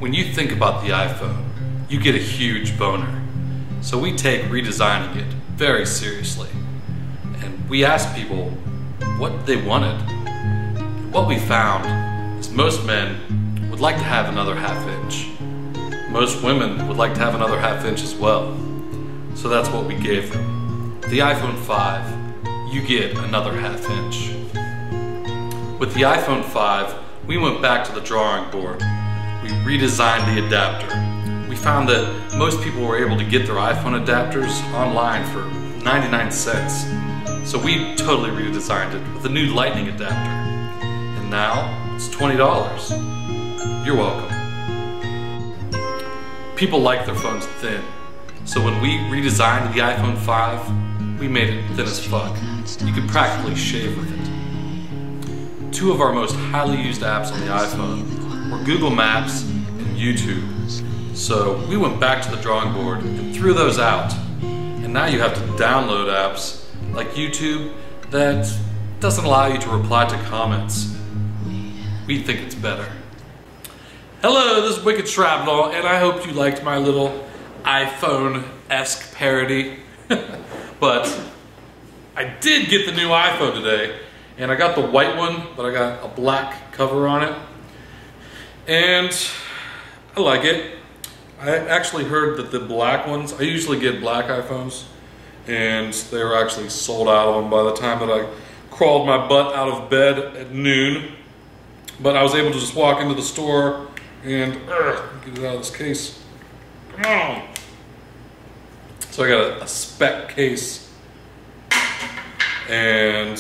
When you think about the iPhone, you get a huge boner. So we take redesigning it very seriously. And we asked people what they wanted. What we found is most men would like to have another half-inch. Most women would like to have another half-inch as well. So that's what we gave them. The iPhone 5, you get another half-inch. With the iPhone 5, we went back to the drawing board. We redesigned the adapter. We found that most people were able to get their iPhone adapters online for 99 cents. So we totally redesigned it with a new Lightning adapter. And now it's $20. You're welcome. People like their phones thin. So when we redesigned the iPhone 5, we made it thin as fuck. You could practically shave with it. Two of our most highly used apps on the iPhone were Google Maps and YouTube. So we went back to the drawing board and threw those out. And now you have to download apps like YouTube that doesn't allow you to reply to comments. We think it's better. Hello, this is Wicked Shrapnel, and I hope you liked my little iPhone-esque parody. But I did get the new iPhone today, and I got the white one, but I got a black cover on it. And I like it. I actually heard that the black ones, I usually get black iPhones, and they were actually sold out of them by the time that I crawled my butt out of bed at noon. But I was able to just walk into the store and get it out of this case. Come on. So I got a spec case and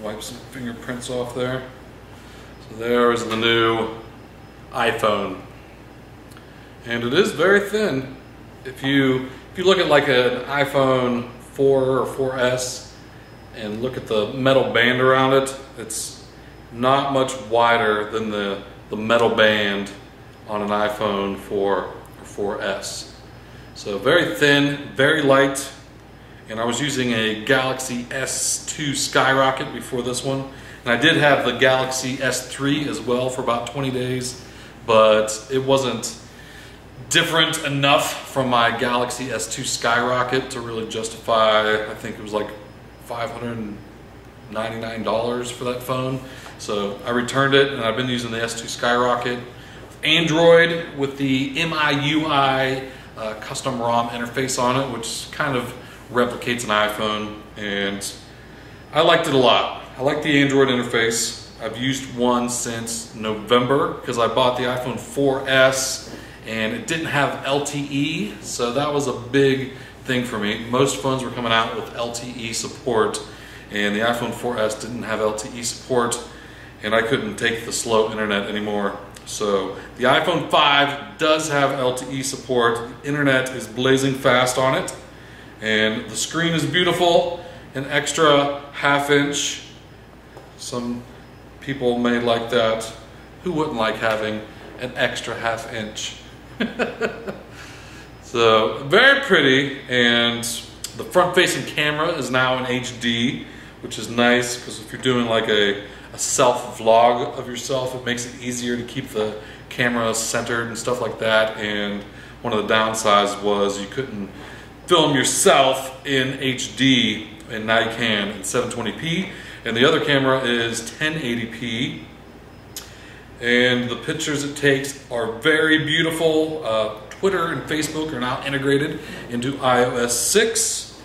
wipe some fingerprints off there. So there is the new iPhone. And it is very thin. If you look at like an iPhone 4 or 4S and look at the metal band around it, it's not much wider than the metal band on an iPhone 4 or 4S. So very thin, very light, and I was using a Galaxy S2 Skyrocket before this one. And I did have the Galaxy S3 as well for about 20 days, but it wasn't different enough from my Galaxy S2 Skyrocket to really justify, I think it was like $599 for that phone. So I returned it, and I've been using the S2 Skyrocket. Android with the MIUI custom ROM interface on it, which kind of replicates an iPhone, and I liked it a lot. I like the Android interface. I've used one since November because I bought the iPhone 4S and it didn't have LTE, so that was a big thing for me. Most phones were coming out with LTE support, and the iPhone 4S didn't have LTE support, and I couldn't take the slow internet anymore. So the iPhone 5 does have LTE support. The internet is blazing fast on it, and the screen is beautiful, an extra half-inch. Some people may like that. Who wouldn't like having an extra half-inch? So very pretty, and the front-facing camera is now in HD, which is nice because if you're doing like a self-vlog of yourself, it makes it easier to keep the camera centered and stuff like that. And one of the downsides was you couldn't film yourself in HD, and now you can in 720p. And the other camera is 1080p. And the pictures it takes are very beautiful. Twitter and Facebook are now integrated into iOS 6.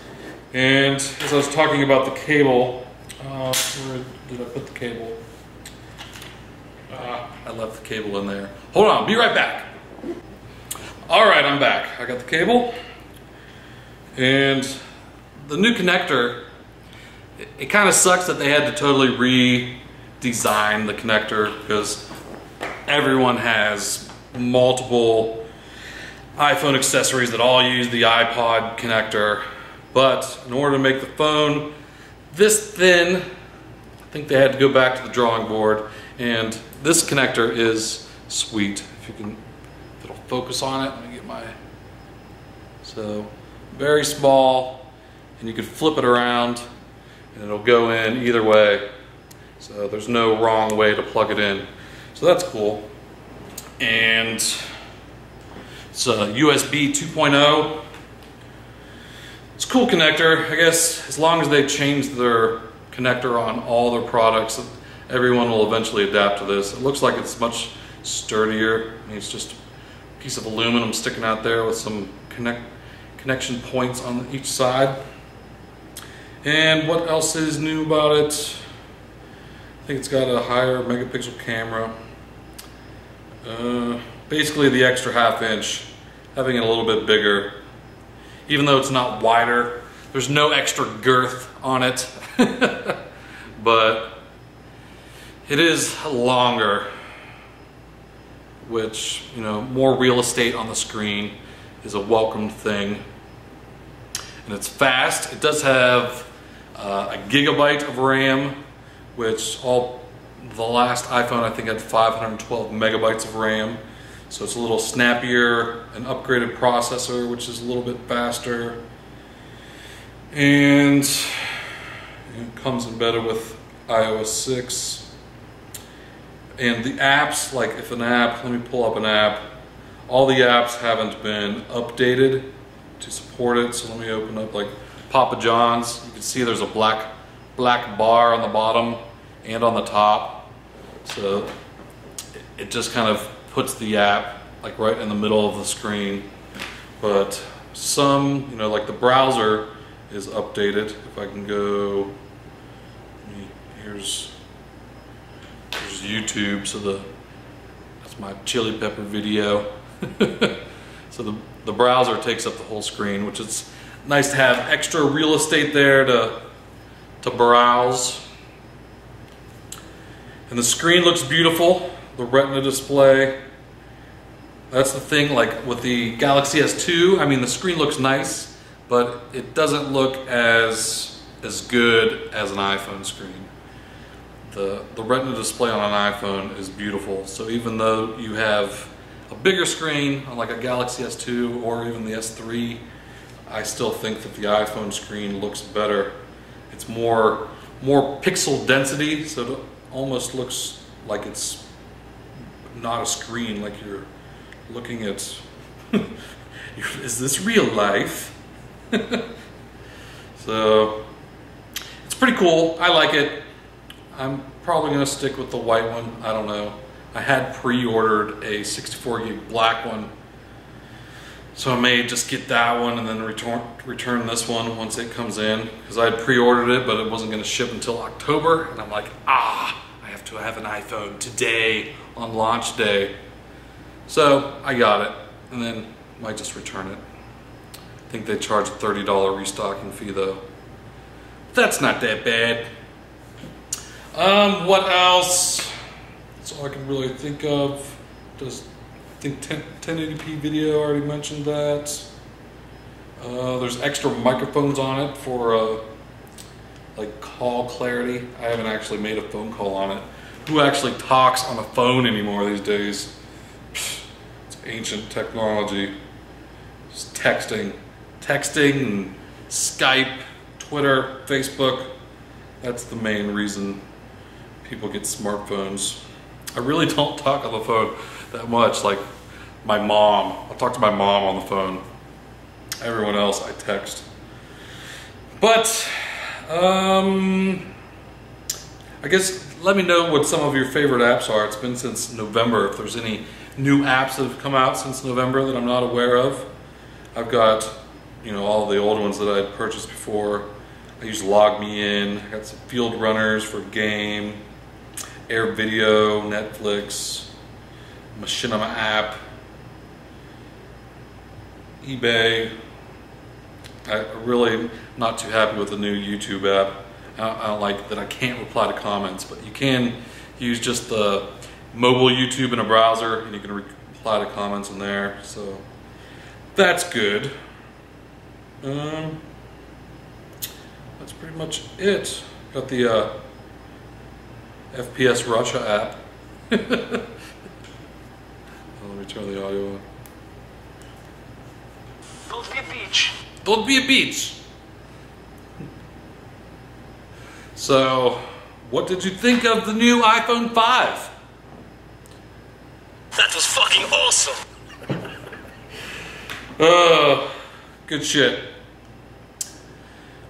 And as I was talking about the cable, where did I put the cable? I left the cable in there. Hold on, be right back. All right, I'm back. I got the cable. And the new connector, it kind of sucks that they had to totally redesign the connector because everyone has multiple iPhone accessories that all use the iPod connector. But in order to make the phone this thin, I think they had to go back to the drawing board, and this connector is sweet. If it'll focus on it, let me get my, so very small, and you can flip it around and it'll go in either way. So there's no wrong way to plug it in. So that's cool. and it's a USB 2.0. It's a cool connector. I guess as long as they change their connector on all their products, everyone will eventually adapt to this. It looks like it's much sturdier. I mean, it's just a piece of aluminum sticking out there with some connection points on each side. And what else is new about it? I think it's got a higher megapixel camera. Basically the extra ½ inch, having it a little bit bigger. Even though it's not wider, there's no extra girth on it. But it is longer, which, you know, more real estate on the screen is a welcome thing. And it's fast. It does have a gigabyte of RAM, which the last iPhone I think had 512 megabytes of RAM. So it's a little snappier, an upgraded processor, which is a little bit faster. And it comes embedded with iOS 6. And the apps, like if an app, let me pull up an app. All the apps haven't been updated to support it. So let me open up like Papa John's. You can see there's a black bar on the bottom and on the top. So it just kind of puts the app like right in the middle of the screen. But some, you know, like the browser is updated. If I can go, here's YouTube, so that's my chili pepper video. So the browser takes up the whole screen, which is nice to have extra real estate there to browse. And the screen looks beautiful, the Retina display. That's the thing, like with the Galaxy S2, I mean the screen looks nice, but it doesn't look as good as an iPhone screen. The Retina display on an iPhone is beautiful, so even though you have a bigger screen on like a Galaxy S2 or even the S3, I still think that the iPhone screen looks better. It's more pixel density, so it almost looks like it's not a screen, like you're looking at, is this real life? So it's pretty cool. I like it. I'm probably going to stick with the white one. I don't know. I had pre-ordered a 64 gig black one, so I may just get that one and then return this one once it comes in, because I had pre-ordered it but it wasn't going to ship until October, and I'm like, I have to have an iPhone today on launch day. So I got it, and then might just return it. I think they charge a $30 restocking fee though. That's not that bad. What else? That's all I can really think of. I think 1080p video, I already mentioned that. There's extra microphones on it for like call clarity. I haven't actually made a phone call on it. Who actually talks on a phone anymore these days? It's ancient technology. Just texting and Skype, Twitter, Facebook. That's the main reason people get smartphones. I really don't talk on the phone that much. Like my mom, I'll talk to my mom on the phone. Everyone else I text. But I guess let me know what some of your favorite apps are. It's been since November. If there's any new apps that have come out since November that I'm not aware of. I've got, you know, all the old ones that I had purchased before. I use Log Me In. I got some Field Runners for game, Air Video, Netflix, Machinima app, eBay. I'm really not too happy with the new YouTube app. I don't like that I can't reply to comments, but you can use just the mobile YouTube in a browser and you can reply to comments in there, so that's good. That's pretty much it. Got the FPS Russia app. Let me turn the audio on. Don't be a beach. Don't be a beach. So, what did you think of the new iPhone 5? That's was fucking awesome. Good shit.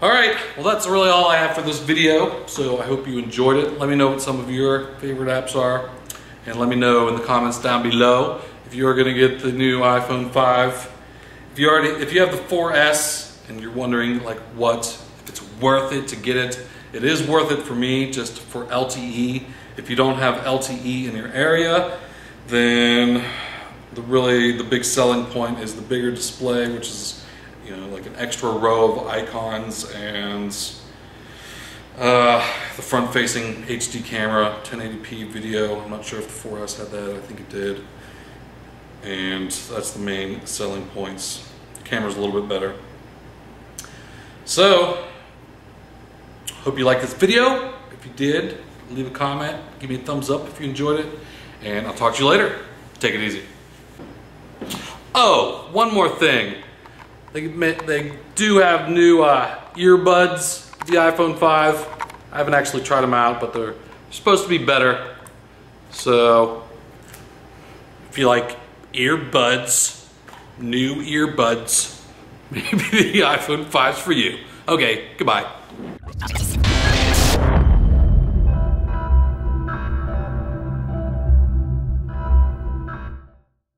Alright, well that's really all I have for this video, so I hope you enjoyed it. Let me know what some of your favorite apps are, and let me know in the comments down below if you are going to get the new iPhone 5. If you have the 4S and you're wondering like if it's worth it to get it, it is worth it for me just for LTE. If you don't have LTE in your area, then the big selling point is the bigger display, which is like an extra row of icons, and the front-facing HD camera, 1080p video. I'm not sure if the 4S had that. I think it did. And that's the main selling points. The camera's a little bit better. So, hope you liked this video. If you did, leave a comment, give me a thumbs up if you enjoyed it, and I'll talk to you later. Take it easy. Oh, one more thing. They do have new earbuds, the iPhone 5. I haven't actually tried them out, but they're supposed to be better. So, if you like earbuds, new earbuds, maybe the iPhone 5's for you. Okay, goodbye.